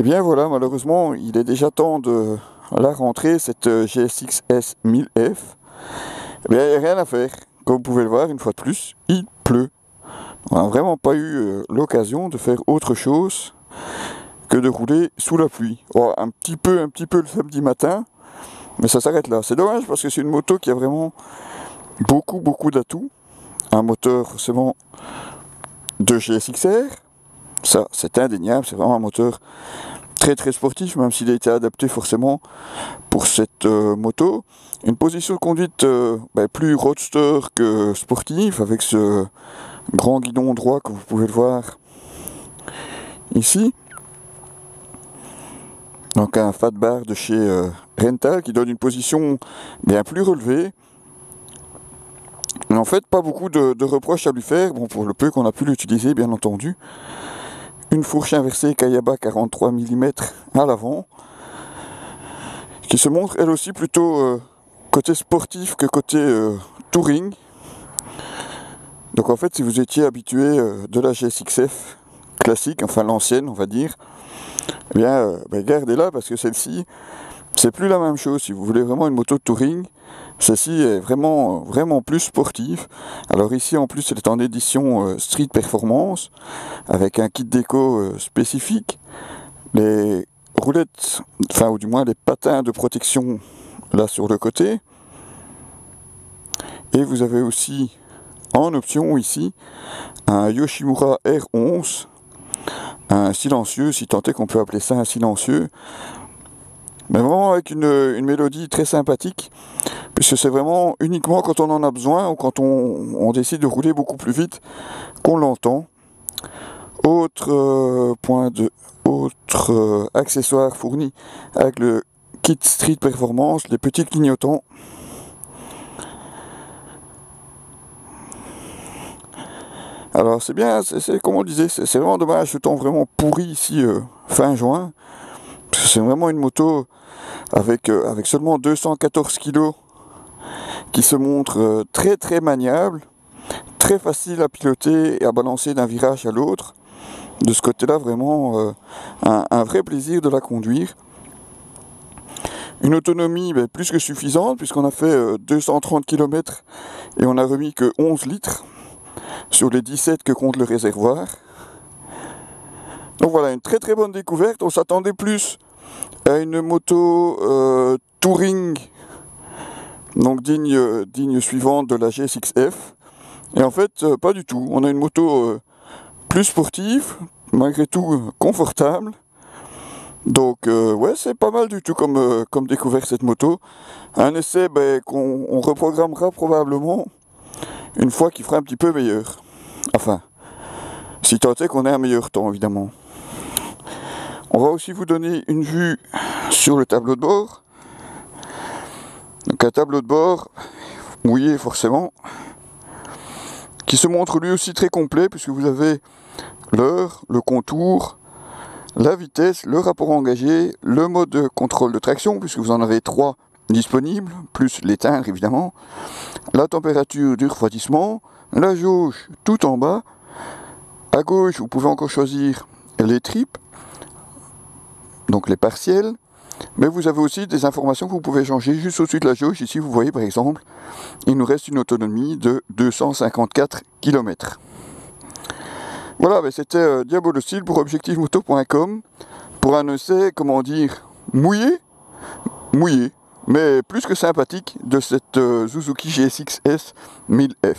bien voilà, malheureusement, il est déjà temps de la rentrée, cette GSX-S 1000F. Eh bien, il n'y a rien à faire. Comme vous pouvez le voir, une fois de plus, il pleut. On n'a vraiment pas eu l'occasion de faire autre chose que de rouler sous la pluie. Oh, un petit peu le samedi matin, mais ça s'arrête là. C'est dommage parce que c'est une moto qui a vraiment beaucoup d'atouts. Un moteur forcément de GSX-R, ça c'est indéniable, c'est vraiment un moteur très sportif, même s'il a été adapté forcément pour cette moto. Une position de conduite plus roadster que sportive, avec ce grand guidon droit que vous pouvez le voir ici. Donc un fat bar de chez Rental qui donne une position bien plus relevée. Mais en fait, pas beaucoup de reproches à lui faire, bon, pour le peu qu'on a pu l'utiliser, bien entendu. Une fourche inversée Kayaba 43 mm à l'avant, qui se montre elle aussi plutôt côté sportif que côté touring. Donc en fait, si vous étiez habitué de la GSX-F classique, enfin l'ancienne on va dire, eh bien gardez-la parce que celle-ci, c'est plus la même chose. Si vous voulez vraiment une moto de touring, celle-ci est vraiment plus sportive. Alors ici en plus elle est en édition Street Performance, avec un kit déco spécifique. Les roulettes, enfin ou du moins les patins de protection là sur le côté. Et vous avez aussi en option ici un Yoshimura R11, un silencieux, si tant est qu'on peut appeler ça un silencieux. Mais vraiment avec une mélodie très sympathique, puisque c'est vraiment uniquement quand on en a besoin ou quand on décide de rouler beaucoup plus vite qu'on l'entend. Autre accessoire fourni avec le kit Street Performance, les petits clignotants. Alors c'est bien, c'est comme on disait, c'est vraiment dommage ce temps vraiment pourri ici fin juin. C'est vraiment une moto avec seulement 214 kg qui se montre très maniable, très facile à piloter et à balancer d'un virage à l'autre. De ce côté-là, vraiment un vrai plaisir de la conduire. Une autonomie plus que suffisante puisqu'on a fait 230 km et on a remis que 11 litres sur les 17 que compte le réservoir. Donc voilà, une très bonne découverte. On s'attendait plus à une moto touring, donc digne suivante de la GSX-F. Et en fait, pas du tout. On a une moto plus sportive, malgré tout confortable. Donc ouais, c'est pas mal du tout comme découverte cette moto. Un essai qu'on reprogrammera probablement une fois qu'il fera un petit peu meilleur. Enfin, si tant est qu'on ait un meilleur temps évidemment. On va aussi vous donner une vue sur le tableau de bord. Donc un tableau de bord mouillé forcément, qui se montre lui aussi très complet puisque vous avez l'heure, le contour, la vitesse, le rapport engagé, le mode de contrôle de traction puisque vous en avez 3 disponibles, plus l'éteindre évidemment, la température du refroidissement, la jauge tout en bas. À gauche vous pouvez encore choisir les tripes, donc les partiels, mais vous avez aussi des informations que vous pouvez changer juste au-dessus de la jauge. Ici vous voyez par exemple, il nous reste une autonomie de 254 km. Voilà, c'était Diabolostyle pour objectivemoto.com pour un essai, comment dire, mouillé, mais plus que sympathique de cette Suzuki GSX-S 1000F.